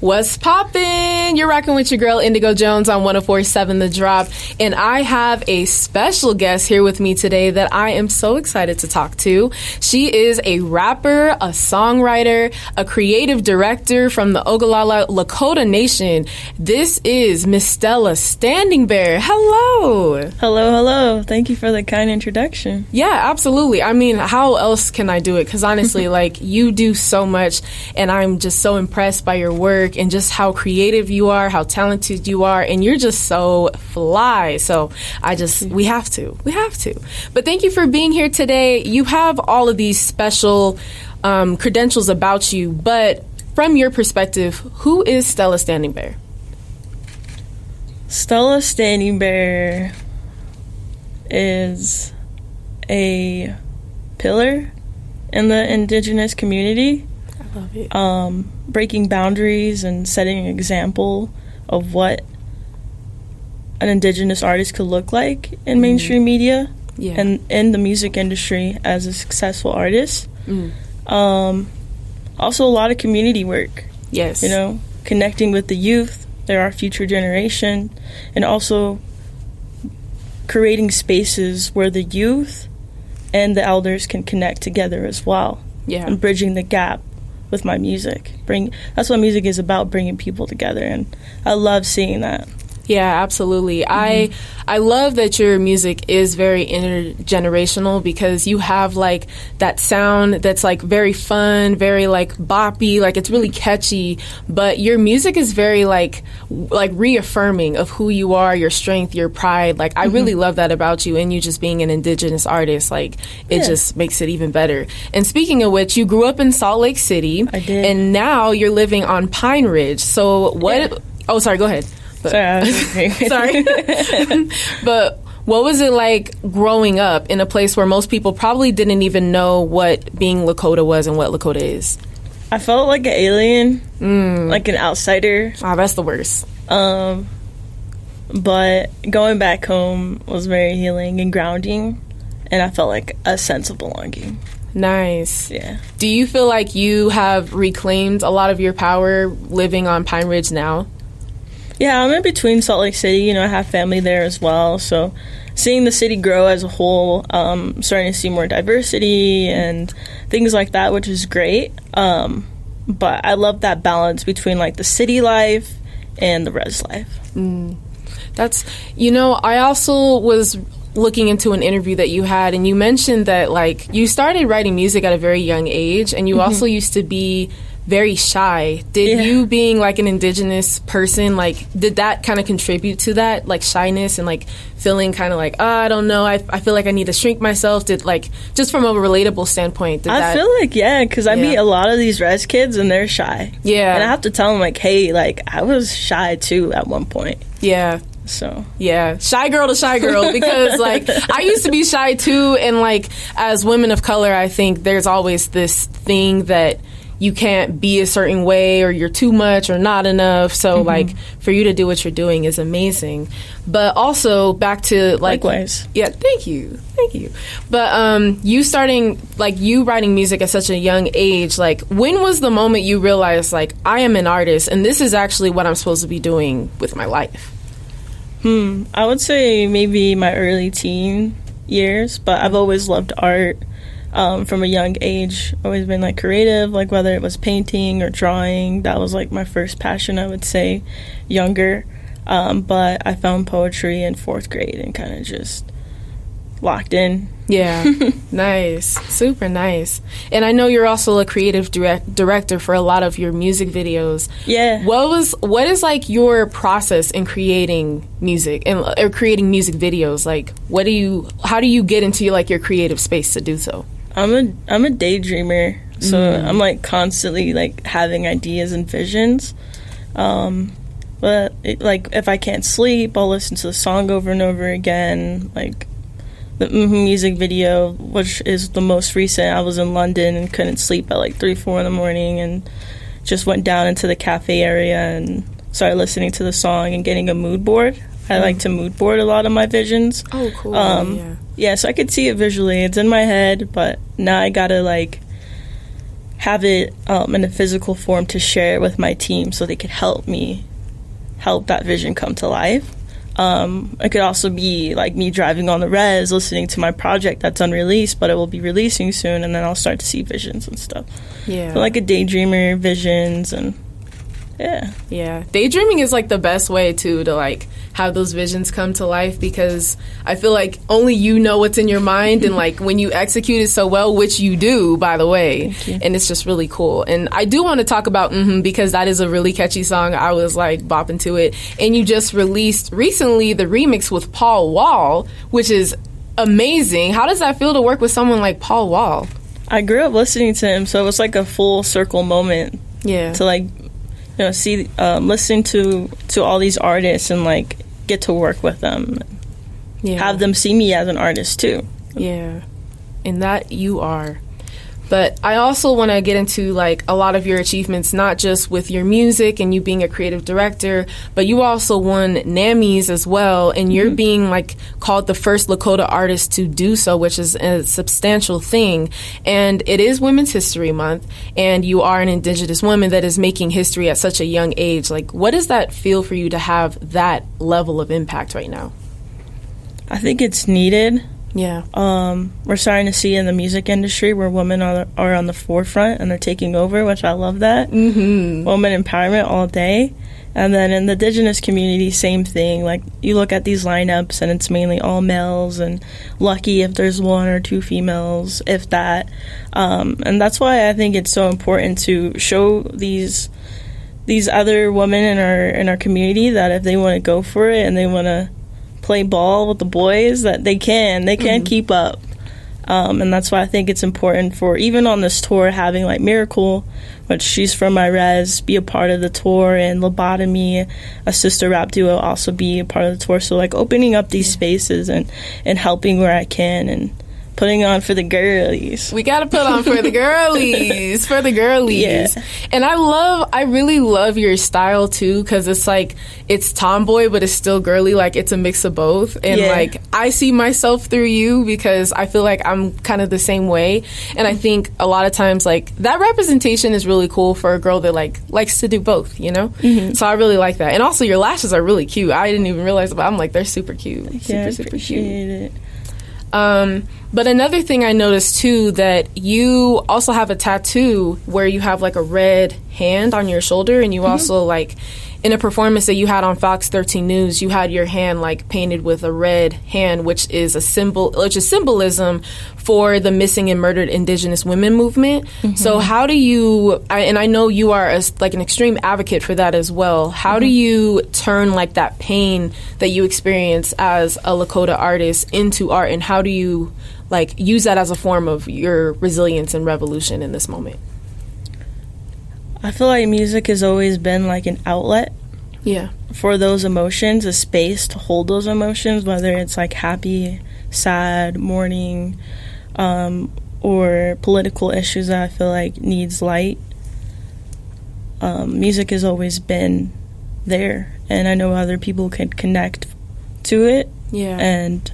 What's poppin'? You're rocking with your girl Indigo Jones on 104.7 The Drop, and I have a special guest here with me today that I am so excited to talk to. She is a rapper, a songwriter, a creative director from the Oglala Lakota Nation. This is Miss Stella Standingbear. Hello. Hello. Thank you for the kind introduction. Yeah, absolutely. I mean, how else can I do it? Because honestly, like, you do so much, and I'm just so impressed by your work and just how creative you are, how talented you are, and you're just so fly. So we have to. But thank you for being here today. You have all of these special credentials about you, but from your perspective, who is Stella Standingbear? Stella Standingbear is a pillar in the Indigenous community. I love it. Breaking boundaries and setting an example of what an Indigenous artist could look like in mainstream media and in the music industry as a successful artist. Also a lot of community work. Yes. You know, connecting with the youth, they're our future generation, and also creating spaces where the youth and the elders can connect together as well. Yeah. And bridging the gap with my music. That's what music is about, bringing people together, and I love seeing that. Yeah, absolutely. I love that your music is very intergenerational because you have like that sound that's like very fun, very like boppy, like it's really catchy, but your music is very like reaffirming of who you are, your strength, your pride. Like I really love that about you, and you just being an Indigenous artist, like it just makes it even better. And speaking of which, you grew up in Salt Lake City. I did. And now you're living on Pine Ridge. So oh, sorry, go ahead. Sorry. But what was it like growing up in a place where most people probably didn't even know what being Lakota was and what Lakota is? I felt like an alien, like an outsider. That's the worst. But going back home was very healing and grounding, and I felt like a sense of belonging. Nice. Yeah. Do you feel like you have reclaimed a lot of your power living on Pine Ridge now? Yeah, I'm in between Salt Lake City. You know, I have family there as well. So seeing the city grow as a whole, starting to see more diversity and things like that, which is great. But I love that balance between, like, the city life and the res life. That's, I also was looking into an interview that you had, and you mentioned that, like, you started writing music at a very young age, and you also used to be very shy. Did you being like an Indigenous person, like, did that kind of contribute to that, like, shyness and like feeling kind of like, I don't know, I feel like I need to shrink myself? Did, like, just from a relatable standpoint, I feel like, because I meet a lot of these res kids and they're shy. And I have to tell them, like, hey, like, I was shy too at one point. So shy girl to shy girl, because like I used to be shy too, and like as women of color, I think there's always this thing that you can't be a certain way, or you're too much or not enough. So like for you to do what you're doing is amazing. But also back to like, likewise. Yeah, thank you. But you writing music at such a young age, like when was the moment you realized like I am an artist and this is actually what I'm supposed to be doing with my life? I would say maybe my early teen years, but I've always loved art. From a young age, always been like creative, like whether it was painting or drawing. That was like my first passion, I would say, younger. But I found poetry in 4th grade and kind of just locked in. Yeah. Nice. Super nice. And I know you're also a creative director for a lot of your music videos. Yeah. What is like your process in creating music or creating music videos? Like how do you get into your creative space to do so? I'm a daydreamer, so I'm like constantly like having ideas and visions. But if I can't sleep, I'll listen to the song over and over again. Like the music video, which is the most recent, I was in London and couldn't sleep at like 3-4 in the morning, and just went down into the cafe area and started listening to the song and getting a mood board. I like to mood board a lot of my visions. Oh, cool. Yeah, so I could see it visually. It's in my head, but now I gotta like have it in a physical form to share it with my team so they could help that vision come to life. It could also be like me driving on the res, listening to my project that's unreleased, but it will be releasing soon, and then I'll start to see visions and stuff. Yeah. So like a daydreamer, visions, and yeah. Daydreaming is like the best way to like have those visions come to life, because I feel like only you know what's in your mind, and like when you execute it so well, which you do, by the way, and it's just really cool. And I do want to talk about because that is a really catchy song. I was like bopping to it, and you just released recently the remix with Paul Wall, which is amazing. How does that feel to work with someone like Paul Wall? I grew up listening to him, so it was like a full circle moment. Yeah. To like, see, listen to all these artists and like get to work with them. Yeah. Have them see me as an artist too. Yeah. And that you are. But I also want to get into like a lot of your achievements, not just with your music and you being a creative director, but you also won NAMMYs as well, and you're being like called the first Lakota artist to do so, which is a substantial thing. And it is Women's History Month, and you are an Indigenous woman that is making history at such a young age. Like, what does that feel for you to have that level of impact right now? I think it's needed. Yeah. We're starting to see in the music industry where women are on the forefront and they're taking over, which I love that. Women empowerment all day. And then in the Indigenous community, same thing. Like, you look at these lineups and it's mainly all males, and lucky if there's one or two females, if that. And that's why I think it's so important to show these other women in our community that if they want to go for it and they want to play ball with the boys, that they can keep up. And that's why I think it's important for, even on this tour, having like Miracle, which she's from my res, be a part of the tour, and Lobotomy, a sister rap duo, also be a part of the tour. So like opening up these spaces and helping where I can, and putting on for the girlies. We gotta put on for the girlies, for the girlies. Yeah. And I really love your style too, because it's like, it's tomboy, but it's still girly. Like, it's a mix of both. And like, I see myself through you, because I feel like I'm kind of the same way. And I think a lot of times, like, that representation is really cool for a girl that like likes to do both, you know? So I really like that. And also, your lashes are really cute. I didn't even realize it, but I'm like, they're super cute. Super cute. It. But another thing I noticed too, that you also have a tattoo where you have like a red hand on your shoulder, and you also like, in a performance that you had on Fox 13 News, you had your hand like painted with a red hand, which is symbolism for the missing and murdered Indigenous women movement. So how do you, and I know you are like an extreme advocate for that as well, how do you turn like that pain that you experience as a Lakota artist into art, and how do you like use that as a form of your resilience and revolution in this moment? I feel like music has always been like an outlet for those emotions, a space to hold those emotions, whether it's like happy, sad, mourning, or political issues that I feel like needs light. Music has always been there, and I know other people can connect to it. And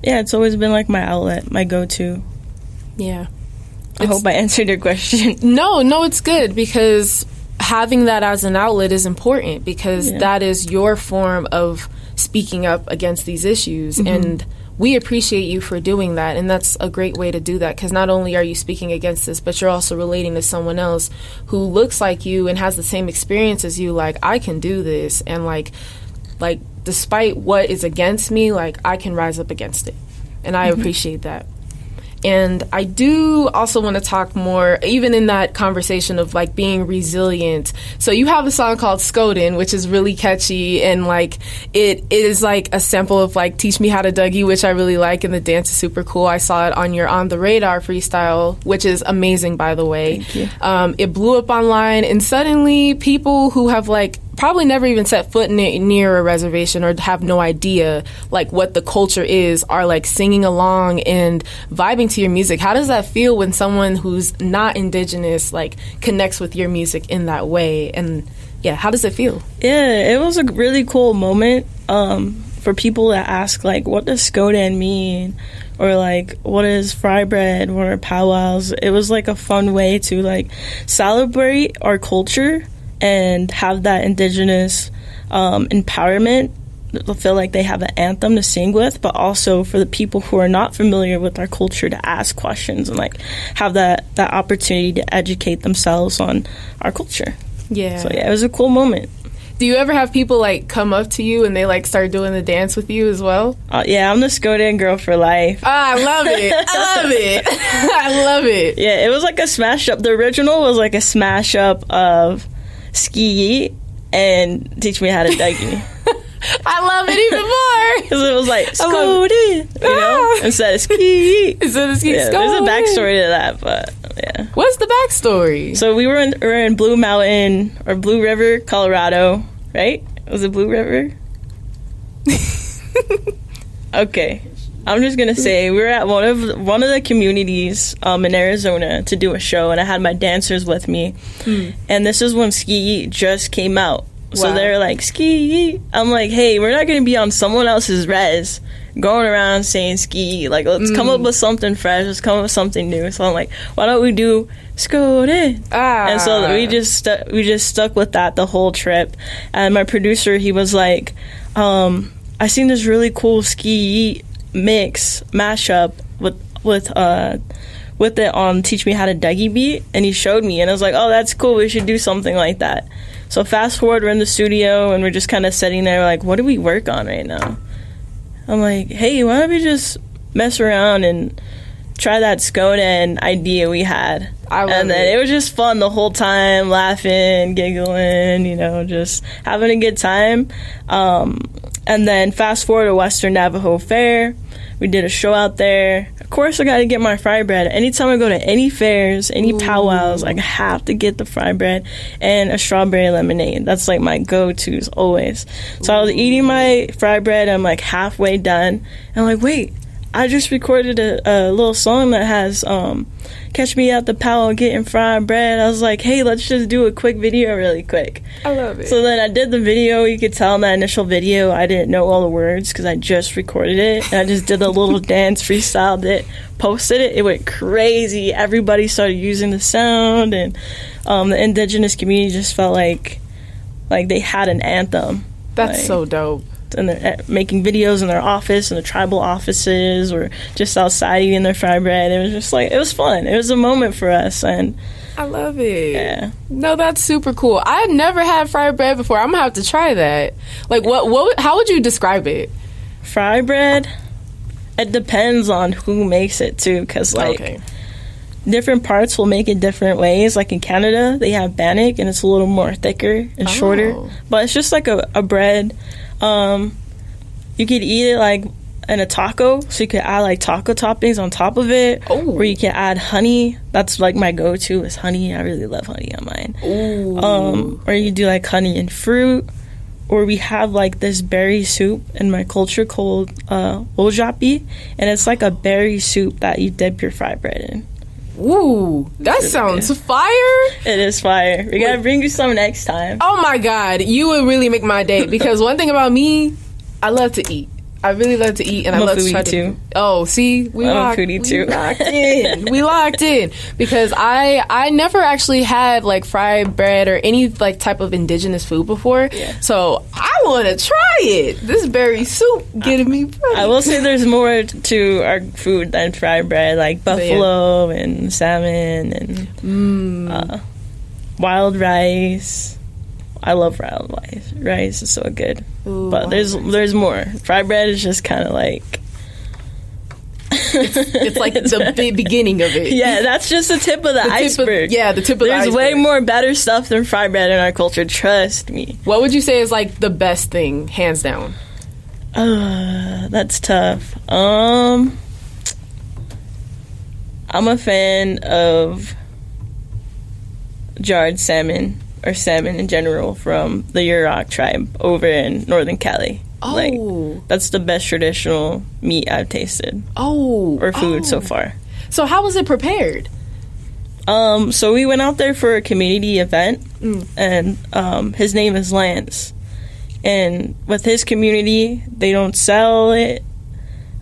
it's always been like my outlet, my go-to. I hope I answered your question. No, it's good, because having that as an outlet is important, because that is your form of speaking up against these issues. And we appreciate you for doing that. And that's a great way to do that, because not only are you speaking against this, but you're also relating to someone else who looks like you and has the same experience as you. Like, I can do this. And like despite what is against me, like, I can rise up against it. And I appreciate that. And I do also want to talk more, even in that conversation of like being resilient. So you have a song called Skoden, which is really catchy, and like it is like a sample of like Teach Me How to Dougie, which I really like, and the dance is super cool. I saw it on your On the Radar freestyle, which is amazing, by the way. Thank you. It blew up online, and suddenly people who have like probably never even set foot near a reservation or have no idea like what the culture is are like singing along and vibing to your music. How does that feel when someone who's not Indigenous like connects with your music in that way? And how does it feel? It was a really cool moment for people that ask like, what does Skoden mean? or like what is fry bread, what are powwows. It was like a fun way to like celebrate our culture and have that indigenous empowerment. They'll feel like they have an anthem to sing with, but also for the people who are not familiar with our culture to ask questions and like have that opportunity to educate themselves on our culture. Yeah. So yeah, it was a cool moment. Do you ever have people like come up to you and they like start doing the dance with you as well? Yeah, I'm the Skodan girl for life. I love it. I love it. I love it. Yeah, it was like a smash up. The original was like a smash up of Ski and Teach Me How to Dougie. I love it even more because it was like Skodan, you know, instead of Ski. Instead of Ski. Yeah, there's a backstory to that, but yeah. What's the backstory? So we were in Blue Mountain or Blue River, Colorado, right? Was it Blue River? Okay, I'm just gonna say we were at one of the communities in Arizona to do a show, and I had my dancers with me, and this is when Ski just came out. So they're like, Ski. I'm like, hey, we're not going to be on someone else's res going around saying Ski. Like, let's come up with something fresh. Let's come up with something new. So I'm like, why don't we do Skodan? And so we just stuck with that the whole trip. And my producer, he was like, I seen this really cool Ski mix mashup with it on Teach Me How to Dougie beat. And he showed me. And I was like, oh, that's cool. We should do something like that. So fast forward, we're in the studio, and we're just kind of sitting there like, what do we work on right now? I'm like, hey, why don't we just mess around and try that Skodan idea we had? And then it was just fun the whole time, laughing, giggling, you know, just having a good time. And then fast forward to Western Navajo Fair. We did a show out there. Of course, I got to get my fry bread. Anytime I go to any fairs, any powwows, I have to get the fry bread and a strawberry lemonade. That's like my go-tos always. So I was eating my fry bread. I'm like halfway done. And I'm like, wait, I just recorded a little song that has Catch Me at the Powwow Getting Fried Bread. I was like, hey, let's just do a quick video really quick. I love it. So then I did the video. You could tell in that initial video I didn't know all the words because I just recorded it. And I just did a little dance, freestyled it, posted it. It went crazy. Everybody started using the sound, and the indigenous community just felt like they had an anthem. That's so dope. And they're making videos in their office, in the tribal offices, or just outside eating their fried bread. It was just like, it was fun. It was a moment for us, and I love it. Yeah. No, that's super cool. I've never had fried bread before. I'm gonna have to try that. Like, what? How would you describe it? Fried bread? It depends on who makes it too, because different parts will make it different ways. Like in Canada, they have bannock, and it's a little more thicker and shorter. But it's just like a bread. You could eat it like in a taco, so you could add like taco toppings on top of it, or you can add honey. That's like my go-to is honey. I really love honey on mine. Or you do like honey and fruit, or we have like this berry soup in my culture called ojapi, and it's like a berry soup that you dip your fried bread in. Ooh, that sounds fire. It is fire. We gotta bring you some next time. Oh my God, you would really make my day, because one thing about me, I love to eat. I really love to eat, and I love to try to. Oh, see, we locked in. We locked in, because I never actually had like fried bread or any like type of indigenous food before. Yeah. So I want to try it. This berry soup getting me. I will say there's more to our food than fried bread, like buffalo and salmon and wild rice. I love wild rice. Rice is so good. Ooh, but there's more. Fried bread is just kind of like... it's like the beginning of it. Yeah, that's just the tip of the iceberg. The tip of the iceberg. There's way more better stuff than fried bread in our culture, trust me. What would you say is like the best thing, hands down? That's tough. I'm a fan of jarred salmon, or salmon in general, from the Yurok tribe over in Northern Cali. That's the best traditional meat I've tasted. Or food so far. So how was it prepared? So we went out there for a community event, and his name is Lance. And with his community, they don't sell it.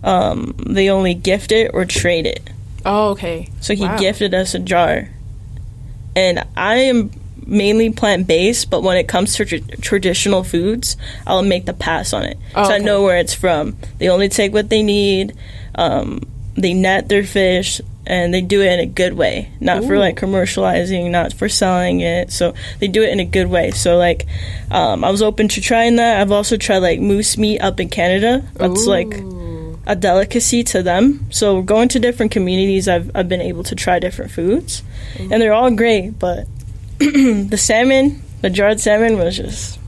they only gift it or trade it. Oh, okay. So he gifted us a jar. And I am mainly plant-based, but when it comes to traditional foods, I'll make the pass on it. Oh, so okay. I know where it's from. They only take what they need. They net their fish, and they do it in a good way. Not for, like, commercializing, not for selling it. So they do it in a good way. So, like, I was open to trying that. I've also tried, like, moose meat up in Canada. That's, like, a delicacy to them. So going to different communities, I've been able to try different foods. And they're all great, but the salmon, the jarred salmon was just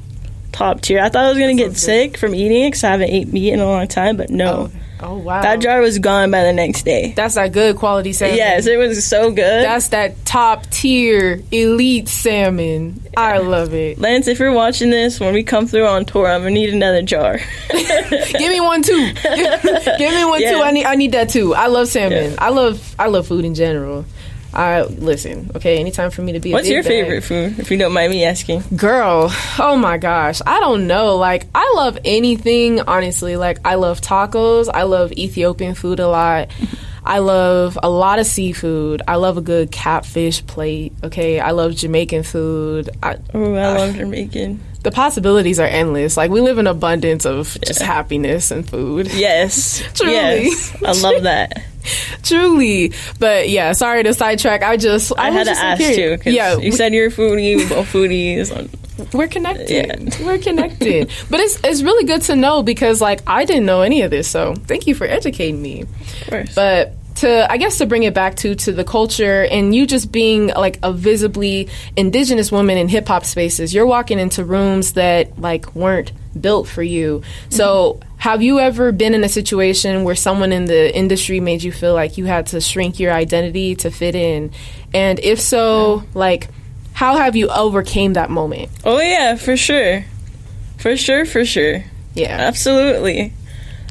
top tier. I thought I was going to get sick from eating it because I haven't ate meat in a long time, but no. Oh, wow. That jar was gone by the next day. That's that good quality salmon. Yes, it was so good. That's that top tier elite salmon. I love it. Lance, if you're watching this, when we come through on tour, I'm going to need another jar. Give me one too. Give me one too. I need that too. I love salmon. Yeah. I love food in general. Listen, okay, anytime for me to be What's your favorite food, if you don't mind me asking? Girl, oh my gosh, I don't know. Like, I love anything, honestly. Like, I love tacos. I love Ethiopian food a lot. I love a lot of seafood. I love a good catfish plate, okay? I love Jamaican food. I love Jamaican. The possibilities are endless. Like, we live in abundance of just happiness and food. Yes. Truly. Yes. I love that. Truly. But yeah, sorry to sidetrack. I had to ask you, because you said you're a foodie, we're both foodies. We're connected. Yeah. We're connected. But it's really good to know, because, like, I didn't know any of this, so thank you for educating me. Of course. But to bring it back to the culture, and you just being, like, a visibly indigenous woman in hip-hop spaces, you're walking into rooms that, like, weren't built for you. So have you ever been in a situation where someone in the industry made you feel like you had to shrink your identity to fit in? And if so, like, how have you overcame that moment? Oh, yeah, for sure. For sure. Yeah. Absolutely.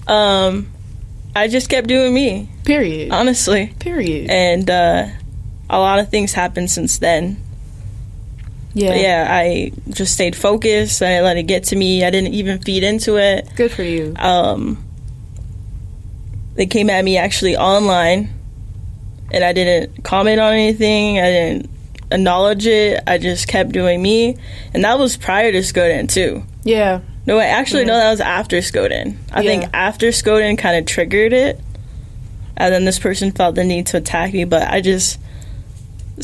I just kept doing me. Period. Honestly. Period. And a lot of things happened since then. Yeah. But yeah, I just stayed focused. I let it get to me. I didn't even feed into it. Good for you. They came at me actually online, and I didn't comment on anything. I didn't acknowledge it. I just kept doing me. And that was prior to Skoden, too. Yeah. No, that was after Skoden. I think after Skoden kind of triggered it, and then this person felt the need to attack me, but I just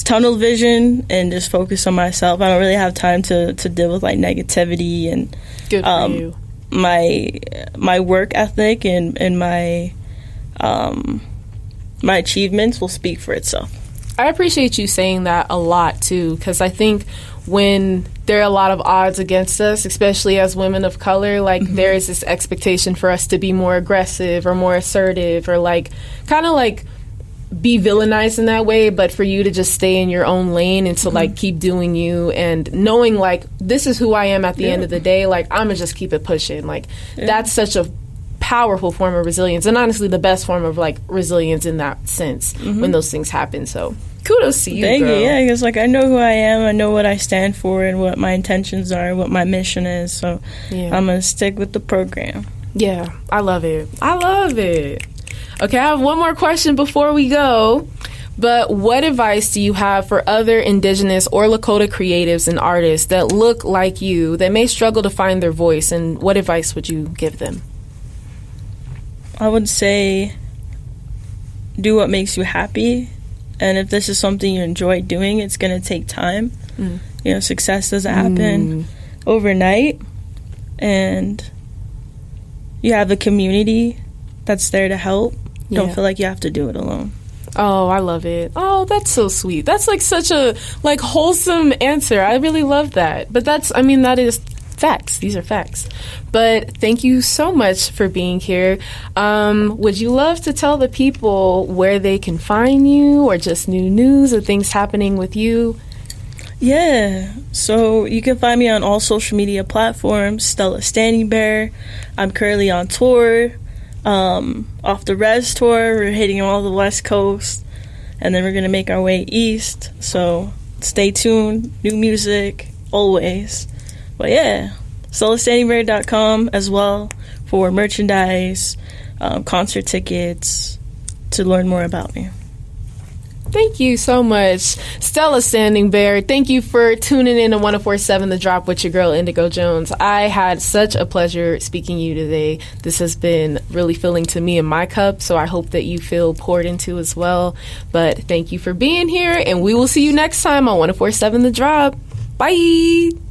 tunnel vision and just focus on myself. I don't really have time to deal with, like, negativity, and good for you. My work ethic and my my achievements will speak for itself. I appreciate you saying that a lot, too, because I think when there are a lot of odds against us, especially as women of color, like, there is this expectation for us to be more aggressive or more assertive, or, like, kind of, like, be villainized in that way, but for you to just stay in your own lane and to, like, keep doing you, and knowing, like, this is who I am at the end of the day, like, I'm gonna just keep it pushing. Like, that's such a powerful form of resilience, and honestly the best form of, like, resilience in that sense when those things happen. So kudos to you. Thank girl. you. Yeah, because, like, I know who I am, I know what I stand for, and what my intentions are, what my mission is. So I'm gonna stick with the program. Yeah, I love it. Okay, I have one more question before we go. But what advice do you have for other Indigenous or Lakota creatives and artists that look like you, that may struggle to find their voice, and what advice would you give them? I would say do what makes you happy. And if this is something you enjoy doing, it's going to take time. You know, success doesn't happen overnight. And you have a community that's there to help. Don't feel like you have to do it alone. Oh, I love it. Oh, that's so sweet. That's, like, such a, like, wholesome answer. I really love that. But that is facts. These are facts. But thank you so much for being here. Would you love to tell the people where they can find you, or just new news or things happening with you? Yeah. So you can find me on all social media platforms, Stella Standingbear. I'm currently on tour. Off the Rez Tour. We're hitting all the West Coast, and then we're going to make our way east. So stay tuned. New music, always. But yeah, StellaStandingbear.com as well for merchandise, concert tickets, to learn more about me. Thank you so much, Stella Standingbear. Thank you for tuning in to 104.7 The Drop with your girl, Indigo Jones. I had such a pleasure speaking to you today. This has been really filling to me in my cup, so I hope that you feel poured into as well. But thank you for being here, and we will see you next time on 104.7 The Drop. Bye!